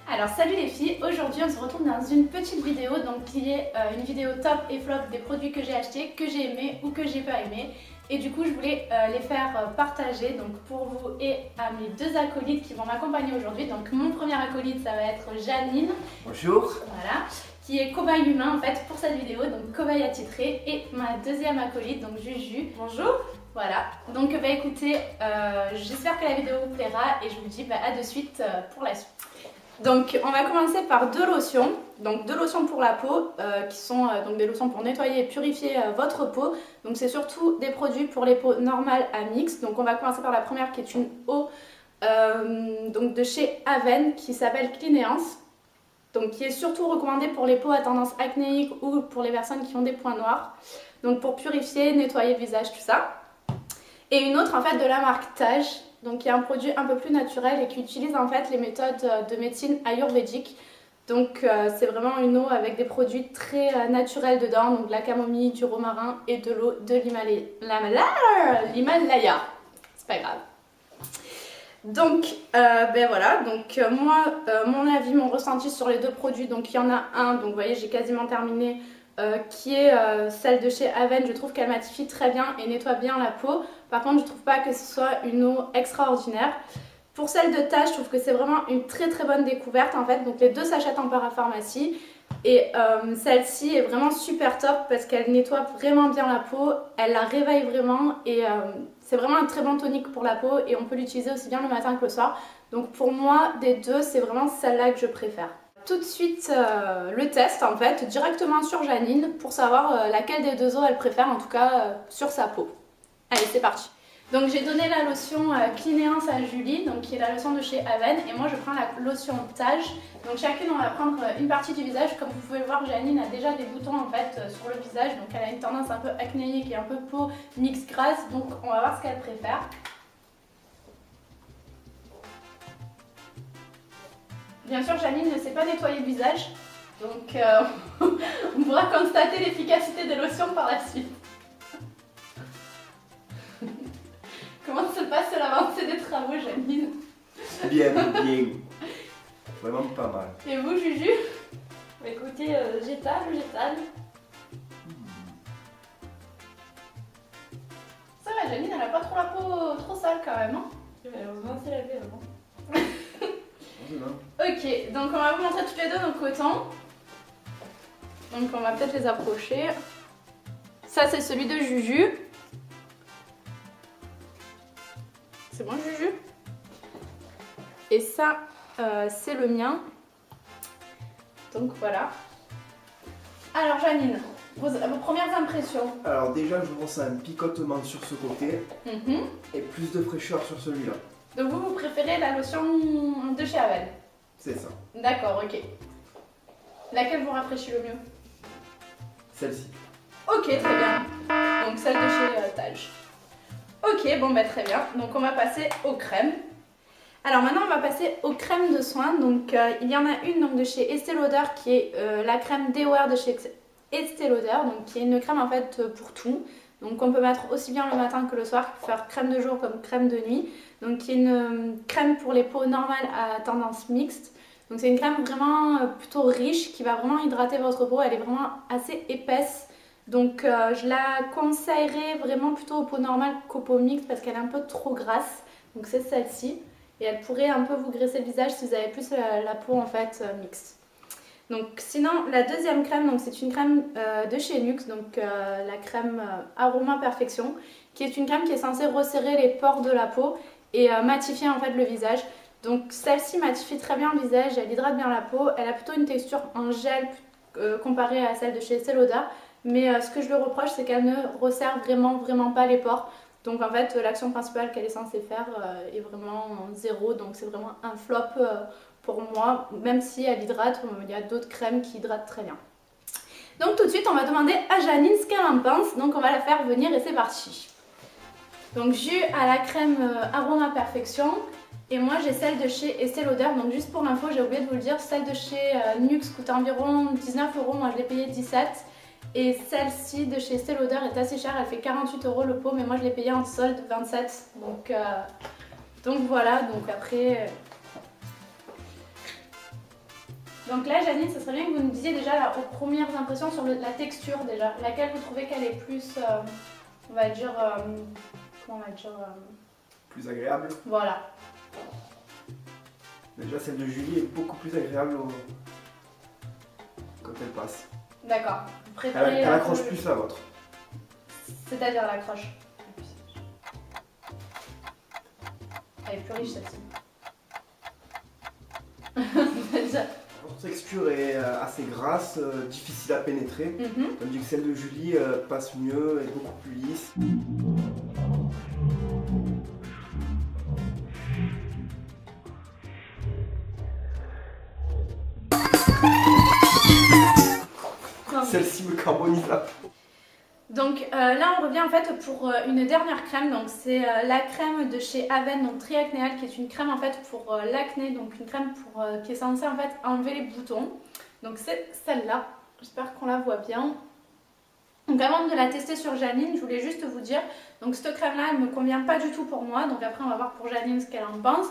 Alors salut les filles, aujourd'hui on se retrouve dans une petite vidéo donc qui est une vidéo top et flop des produits que j'ai achetés, que j'ai aimés ou que j'ai pas aimés. Et du coup je voulais les faire partager donc pour vous et à mes deux acolytes qui vont m'accompagner aujourd'hui. Donc mon premier acolyte ça va être Janine. Bonjour. Voilà, qui est cobaye humain en fait pour cette vidéo, donc cobaye attitré. Et ma deuxième acolyte, donc Juju. Bonjour. Voilà, donc bah écoutez, j'espère que la vidéo vous plaira et je vous dis à de suite pour la suite. Donc on va commencer par deux lotions, donc deux lotions pour la peau qui sont donc des lotions pour nettoyer et purifier votre peau. Donc c'est surtout des produits pour les peaux normales à mixte. Donc on va commencer par la première qui est une eau donc de chez Aven qui s'appelle Cleanance. Donc qui est surtout recommandée pour les peaux à tendance acnéique ou pour les personnes qui ont des points noirs. Donc pour purifier, nettoyer le visage, tout ça. Et une autre en fait de la marque Taj. Donc qui est un produit un peu plus naturel et qui utilise en fait les méthodes de médecine ayurvédique. Donc c'est vraiment une eau avec des produits très naturels dedans, donc de la camomille, du romarin et de l'eau de l'Himalaya. C'est pas grave. Donc ben voilà, donc moi mon avis, mon ressenti sur les deux produits, donc il y en a un, donc vous voyez j'ai quasiment terminé, qui est celle de chez Aven. Je trouve qu'elle matifie très bien et nettoie bien la peau. Par contre je trouve pas que ce soit une eau extraordinaire. Pour celle de Taj, je trouve que c'est vraiment une très bonne découverte en fait. Donc les deux s'achètent en parapharmacie. Et celle-ci est vraiment super top parce qu'elle nettoie vraiment bien la peau, elle la réveille vraiment et c'est vraiment un très bon tonique pour la peau et on peut l'utiliser aussi bien le matin que le soir. Donc pour moi, des deux, c'est vraiment celle-là que je préfère. Tout de suite le test en fait, directement sur Janine pour savoir laquelle des deux eaux elle préfère, en tout cas sur sa peau. Allez, c'est parti. Donc j'ai donné la lotion Cleanance à Julie, donc qui est la lotion de chez Aven, et moi je prends la lotion Taj. Donc chacune on va prendre une partie du visage. Comme vous pouvez le voir, Janine a déjà des boutons en fait sur le visage, donc elle a une tendance un peu acnéique et un peu peau mix grasse, donc on va voir ce qu'elle préfère. Bien sûr Janine ne sait pas nettoyer le visage, donc on pourra constater l'efficacité des lotions par la suite. Comment se passe l'avancée des travaux, Janine? Bien. Vraiment pas mal. Et vous, Juju? Écoutez, j'étale. Ça va, Janine, elle a pas trop la peau trop sale quand même, hein? Heureusement, c'est lavé avant. Ok, donc on va vous montrer toutes les deux nos cotons. Donc on va peut-être les approcher. Ça, c'est celui de Juju. C'est bon, Juju? Et ça, c'est le mien. Donc voilà. Alors Janine, vos premières impressions? Alors déjà je ressens un picotement sur ce côté et plus de fraîcheur sur celui-là. Donc vous préférez la lotion de chez Aven? C'est ça. D'accord, ok. Laquelle vous rafraîchit le mieux? Celle-ci. Ok, très bien. Donc celle de chez Taj. Ok, bon bah très bien. Donc on va passer aux crèmes. Alors maintenant on va passer aux crèmes de soins. Donc il y en a une donc, de chez Estée Lauder qui est la crème Day Wear de chez Estée Lauder. Donc qui est une crème en fait pour tout. Donc on peut mettre aussi bien le matin que le soir, faire crème de jour comme crème de nuit. Donc qui est une crème pour les peaux normales à tendance mixte. Donc c'est une crème vraiment plutôt riche qui va vraiment hydrater votre peau. Elle est vraiment assez épaisse. Donc je la conseillerais vraiment plutôt aux peaux normales qu'aux peaux mixtes parce qu'elle est un peu trop grasse. Donc c'est celle-ci. Et elle pourrait un peu vous graisser le visage si vous avez plus la peau en fait mixte. Donc sinon la deuxième crème, donc c'est une crème de chez Nuxe, donc la crème Aroma Perfection, qui est une crème qui est censée resserrer les pores de la peau et matifier en fait le visage. Donc celle-ci matifie très bien le visage, elle hydrate bien la peau, elle a plutôt une texture en gel comparée à celle de chez Estée Lauder. Mais ce que je lui reproche, c'est qu'elle ne resserre vraiment pas les pores. Donc en fait, l'action principale qu'elle est censée faire est vraiment zéro. Donc c'est vraiment un flop pour moi, même si elle hydrate. Il y a d'autres crèmes qui hydratent très bien. Donc tout de suite, on va demander à Janine ce qu'elle en pense. Donc on va la faire venir et c'est parti. Donc j'ai à la crème Aroma Perfection. Et moi j'ai celle de chez Estée Lauder. Donc juste pour l'info, j'ai oublié de vous le dire, celle de chez Nuxe coûte environ 19 €. Moi je l'ai payé 17 €. Et celle-ci de chez Estée Lauder est assez chère, elle fait 48 € le pot, mais moi je l'ai payé en solde 27. Donc voilà, donc après Donc là, Janine, ce serait bien que vous nous disiez déjà là, aux premières impressions sur la texture déjà. Laquelle vous trouvez qu'elle est plus, on va dire, comment on va dire Plus agréable. Voilà. Déjà, celle de Julie est beaucoup plus agréable quand elle passe. D'accord. Vous préférez Elle accroche plus la vôtre. C'est-à-dire l'accroche. Elle est plus riche celle-ci. Votre texture est assez grasse, difficile à pénétrer, tandis que celle de Julie passe mieux, est beaucoup plus lisse. Celle-ci me carbonise la peau. Donc là on revient en fait pour une dernière crème, donc c'est la crème de chez Aven, donc Triacnéal, qui est une crème en fait pour l'acné, donc une crème pour, qui est censée en fait enlever les boutons. Donc c'est celle-là, j'espère qu'on la voit bien. Donc avant de la tester sur Janine, je voulais juste vous dire, donc cette crème là elle me convient pas du tout pour moi, donc après on va voir pour Janine ce qu'elle en pense.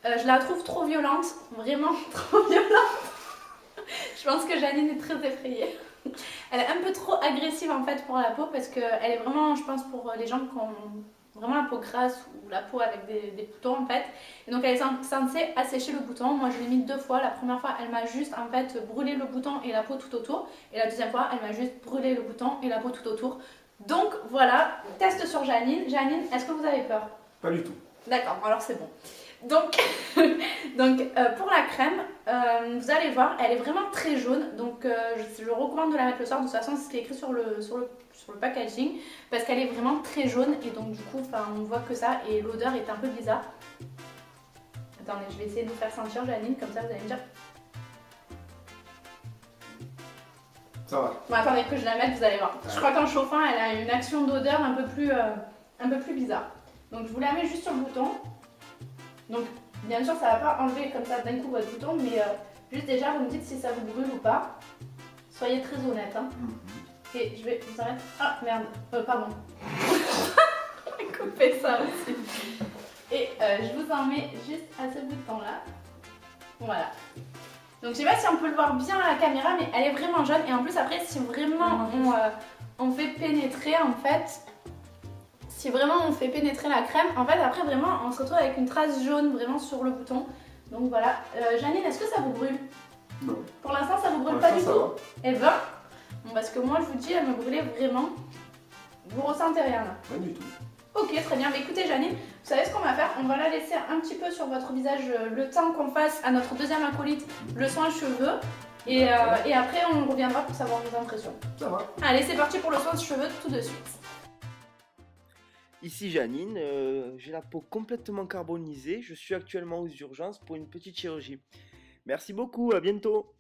Je la trouve trop violente, vraiment trop violente. Je pense que Janine est très effrayée. Elle est un peu trop agressive en fait pour la peau parce qu'elle est vraiment, je pense, pour les gens qui ont vraiment la peau grasse ou la peau avec des boutons en fait. Et donc elle est censée assécher le bouton. Moi je l'ai mis 2 fois. La première fois elle m'a juste en fait brûlé le bouton et la peau tout autour. Et la deuxième fois elle m'a juste brûlé le bouton et la peau tout autour. Donc voilà, test sur Janine. Janine, est-ce que vous avez peur? Pas du tout. D'accord, alors c'est bon. Donc, pour la crème, vous allez voir, elle est vraiment très jaune. Donc je recommande de la mettre le soir. De toute façon, c'est ce qui est écrit sur le packaging. Parce qu'elle est vraiment très jaune. Et donc du coup, on voit que ça. Et l'odeur est un peu bizarre. Attendez, je vais essayer de vous faire sentir, Janine. Comme ça, vous allez me dire. Ça va. Bon, attendez que je la mette, vous allez voir. Je crois qu'en chauffant, elle a une action d'odeur un peu plus bizarre. Donc je vous la mets juste sur le bouton. Donc bien sûr ça va pas enlever comme ça d'un coup votre bouton, mais juste déjà vous me dites si ça vous brûle ou pas. Soyez très honnête. Hein. Et je vais vous en mettre... Ah merde, pardon. Coupez ça aussi. Et je vous en mets juste à ce bouton là. Voilà. Donc je sais pas si on peut le voir bien à la caméra, mais elle est vraiment jaune. Et en plus après si vraiment on fait pénétrer en fait... Si vraiment on fait pénétrer la crème, en fait après vraiment on se retrouve avec une trace jaune vraiment sur le bouton. Donc voilà. Janine, est-ce que ça vous brûle? Non. Pour l'instant ça vous brûle pas du tout? Eh ben, bon, parce que moi je vous dis, elle me brûlait vraiment. Vous ressentez rien là? Pas du tout. Ok, très bien. Mais écoutez Janine, vous savez ce qu'on va faire? On va la laisser un petit peu sur votre visage le temps qu'on fasse à notre deuxième acolyte le soin cheveux. Et après on reviendra pour savoir vos impressions. Ça va. Allez, c'est parti pour le soin de cheveux tout de suite. Ici Janine, j'ai la peau complètement carbonisée, je suis actuellement aux urgences pour une petite chirurgie. Merci beaucoup, à bientôt.